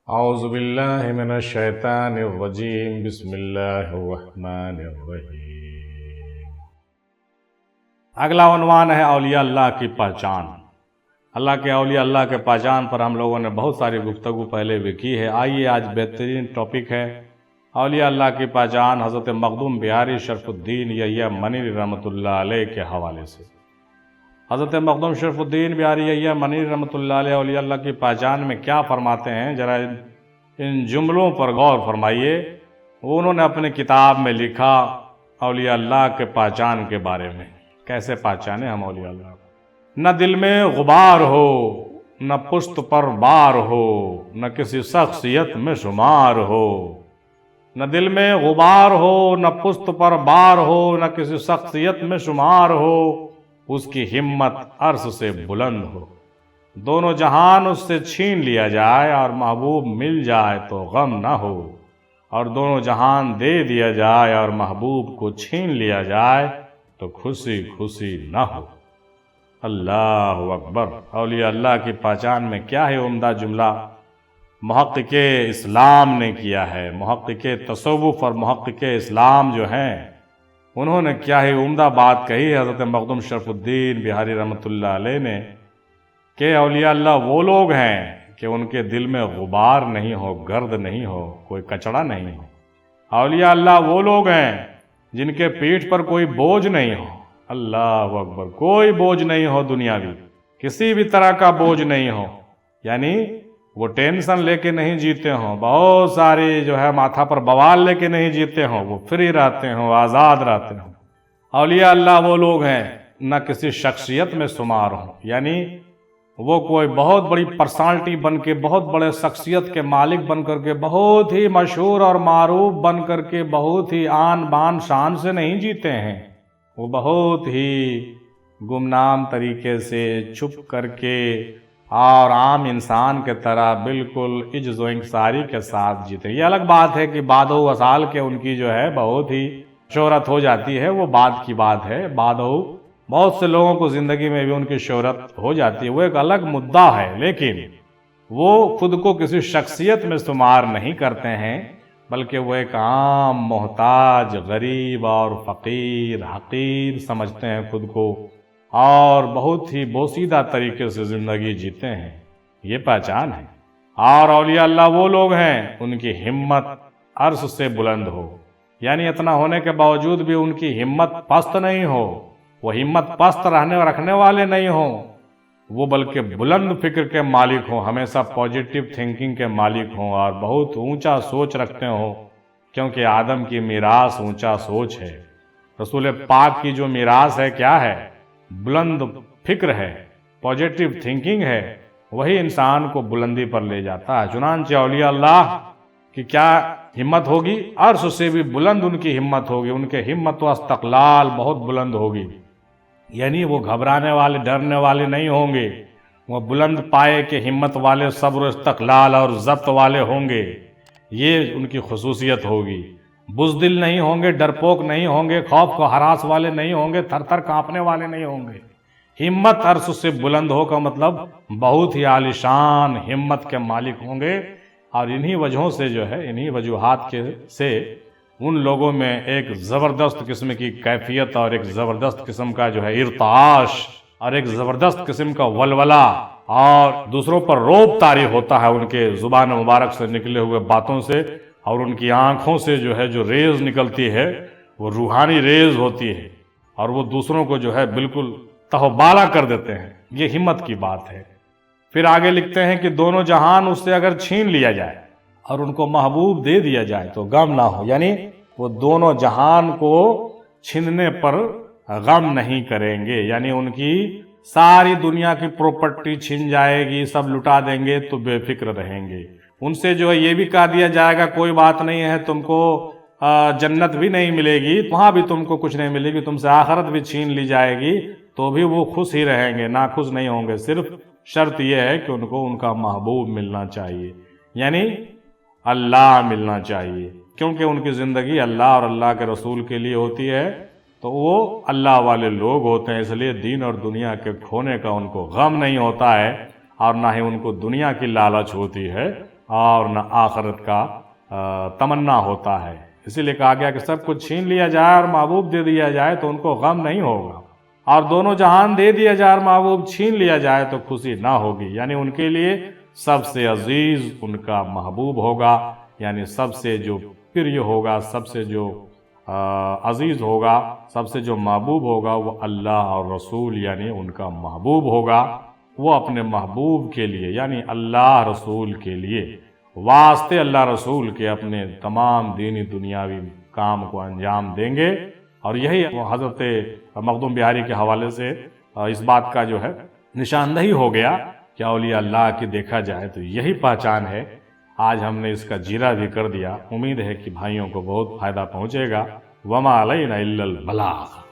اعوذ باللہ من الشیطان الرجیم بسم اللہ الرحمن الرحیم۔ اگلا عنوان ہے اولیاء اللہ کی پہچان۔ اللہ کے اولیاء اللہ کے پہچان پر ہم لوگوں نے بہت ساری گفتگو پہلے بھی کی ہے۔ آئیے آج بہترین ٹاپک ہے اولیاء اللہ کی پہچان حضرت مخدوم بہاری شرف الدین یحییٰ منیری رحمۃ اللہ علیہ کے حوالے سے۔ حضرت مخدوم شرف الدین بہاری یحییٰ منیری رحمۃ اللہ علیہ اولیاء اللہ کی پہچان میں کیا فرماتے ہیں، ذرا ان جملوں پر غور فرمائیے۔ انہوں نے اپنے کتاب میں لکھا اولیاء اللہ کے پہچان کے بارے میں، کیسے پہچانے ہم اولیاء اللہ کو۔ نہ دل میں غبار ہو، نہ پشت پر بار ہو، نہ کسی شخصیت میں شمار ہو۔ نہ دل میں غبار ہو، نہ پشت پر بار ہو، نہ کسی شخصیت میں شمار ہو، اس کی ہمت عرش سے بلند ہو۔ دونوں جہان اس سے چھین لیا جائے اور محبوب مل جائے تو غم نہ ہو، اور دونوں جہان دے دیا جائے اور محبوب کو چھین لیا جائے تو خوشی خوشی نہ ہو۔ اللہ اکبر۔ اولیاء اللہ کی پہچان میں کیا ہے عمدہ جملہ محقق اسلام نے کیا ہے۔ محقق تصوف اور محقق اسلام جو ہیں انہوں نے کیا ہے عمدہ بات کہی ہے حضرت مخدوم شرف الدین بہاری رحمۃ اللہ علیہ نے، کہ اولیاء اللہ وہ لوگ ہیں کہ ان کے دل میں غبار نہیں ہو، گرد نہیں ہو، کوئی کچڑا نہیں ہو۔ اولیاء اللہ وہ لوگ ہیں جن کے پیٹھ پر کوئی بوجھ نہیں ہو۔ اللہ اکبر۔ کوئی بوجھ نہیں ہو دنیاوی، کسی بھی طرح کا بوجھ نہیں ہو، یعنی وہ ٹینشن لے کے نہیں جیتے ہوں، بہت ساری جو ہے ماتھا پر بوال لے کے نہیں جیتے ہوں، وہ فری رہتے ہوں، آزاد رہتے ہوں۔ اولیاء اللہ وہ لوگ ہیں نہ کسی شخصیت میں شمار ہوں، یعنی وہ کوئی بہت بڑی پرسنالٹی بن کے، بہت بڑے شخصیت کے مالک بن کر کے، بہت ہی مشہور اور معروف بن کر کے، بہت ہی آن بان شان سے نہیں جیتے ہیں۔ وہ بہت ہی گمنام طریقے سے چھپ کر کے اور عام انسان کے طرح بالکل عجز و انکساری کے ساتھ جیتے۔ یہ الگ بات ہے کہ بعد و وصال کے ان کی جو ہے بہت ہی شہرت ہو جاتی ہے، وہ بعد کی بات ہے۔ بعد بہت سے لوگوں کو زندگی میں بھی ان کی شہرت ہو جاتی ہے، وہ ایک الگ مدعا ہے، لیکن وہ خود کو کسی شخصیت میں شمار نہیں کرتے ہیں، بلکہ وہ ایک عام محتاج، غریب اور فقیر، حقیر سمجھتے ہیں خود کو، اور بہت ہی بوسیدہ طریقے سے زندگی جیتے ہیں۔ یہ پہچان ہے۔ اور اولیاء اللہ وہ لوگ ہیں ان کی ہمت عرش سے بلند ہو، یعنی اتنا ہونے کے باوجود بھی ان کی ہمت پست نہیں ہو، وہ ہمت پست رکھنے والے نہیں ہوں، وہ بلکہ بلند فکر کے مالک ہوں، ہمیشہ پازیٹیو تھنکنگ کے مالک ہوں، اور بہت اونچا سوچ رکھتے ہوں، کیونکہ آدم کی میراث اونچا سوچ ہے۔ رسول پاک کی جو میراث ہے کیا ہے؟ بلند فکر ہے، پازیٹیو تھنکنگ ہے، وہی انسان کو بلندی پر لے جاتا ہے۔ چنانچہ اولیاء اللہ کی کیا ہمت ہوگی؟ عرش سے بھی بلند ان کی ہمت ہوگی، ان کے ہمت و استقلال بہت بلند ہوگی، یعنی وہ گھبرانے والے، ڈرنے والے نہیں ہوں گے، وہ بلند پائے کے ہمت والے، صبر و استقلال اور ضبط والے ہوں گے، یہ ان کی خصوصیت ہوگی۔ بزدل نہیں ہوں گے، ڈرپوک نہیں ہوں گے، خوف و ہراس والے نہیں ہوں گے، تھر تھر کانپنے والے نہیں ہوں گے۔ ہمت عرش سے بلند ہو کا مطلب بہت ہی عالیشان ہمت کے مالک ہوں گے، اور انہی وجہوں سے جو ہے، انہی وجوہات سے ان لوگوں میں ایک زبردست قسم کی کیفیت اور ایک زبردست قسم کا جو ہے ارتعاش اور ایک زبردست قسم کا ولولہ اور دوسروں پر رعب طاری ہوتا ہے ان کے زبان مبارک سے نکلے ہوئے باتوں سے، اور ان کی آنکھوں سے جو ہے جو ریز نکلتی ہے وہ روحانی ریز ہوتی ہے، اور وہ دوسروں کو جو ہے بالکل تہوبالا کر دیتے ہیں۔ یہ ہمت کی بات ہے۔ پھر آگے لکھتے ہیں کہ دونوں جہان اس سے اگر چھین لیا جائے اور ان کو محبوب دے دیا جائے تو غم نہ ہو، یعنی وہ دونوں جہان کو چھیننے پر غم نہیں کریں گے، یعنی ان کی ساری دنیا کی پراپرٹی چھن جائے گی، سب لٹا دیں گے تو بے فکر رہیں گے۔ ان سے جو ہے یہ بھی کہا دیا جائے گا کوئی بات نہیں ہے، تم کو جنت بھی نہیں ملے گی، وہاں بھی تم کو کچھ نہیں ملے گی، تم سے آخرت بھی چھین لی جائے گی، تو بھی وہ خوش ہی رہیں گے، ناخوش نہیں ہوں گے۔ صرف شرط یہ ہے کہ ان کو ان کا محبوب ملنا چاہیے، یعنی اللہ ملنا چاہیے، کیونکہ ان کی زندگی اللہ اور اللہ کے رسول کے لیے ہوتی ہے، تو وہ اللہ والے لوگ ہوتے ہیں، اس لیے دین اور دنیا کے کھونے کا ان کو غم نہیں ہوتا ہے، اور نہ ہی ان کو دنیا کی لالچ ہوتی ہے۔ اور نہ آخرت کا تمنا ہوتا ہے۔ اسی لیے کہا گیا کہ سب کچھ چھین لیا جائے اور محبوب دے دیا جائے تو ان کو غم نہیں ہوگا، اور دونوں جہان دے دیا جائے اور محبوب چھین لیا جائے تو خوشی نہ ہوگی۔ یعنی ان کے لیے سب سے عزیز ان کا محبوب ہوگا، یعنی سب سے جو پریہ ہوگا، سب سے جو عزیز ہوگا، سب سے جو محبوب ہوگا وہ اللہ اور رسول یعنی ان کا محبوب ہوگا۔ وہ اپنے محبوب کے لیے یعنی اللہ رسول کے لیے واسطے اللہ رسول کے اپنے تمام دینی دنیاوی کام کو انجام دیں گے۔ اور یہی حضرت مخدوم بہاری کے حوالے سے اس بات کا جو ہے نشاندہی ہو گیا کہ اولیاء اللہ کی دیکھا جائے تو یہی پہچان ہے۔ آج ہم نے اس کا جیرا بھی کر دیا، امید ہے کہ بھائیوں کو بہت فائدہ پہنچے گا۔ وما علینا الا البلاغ۔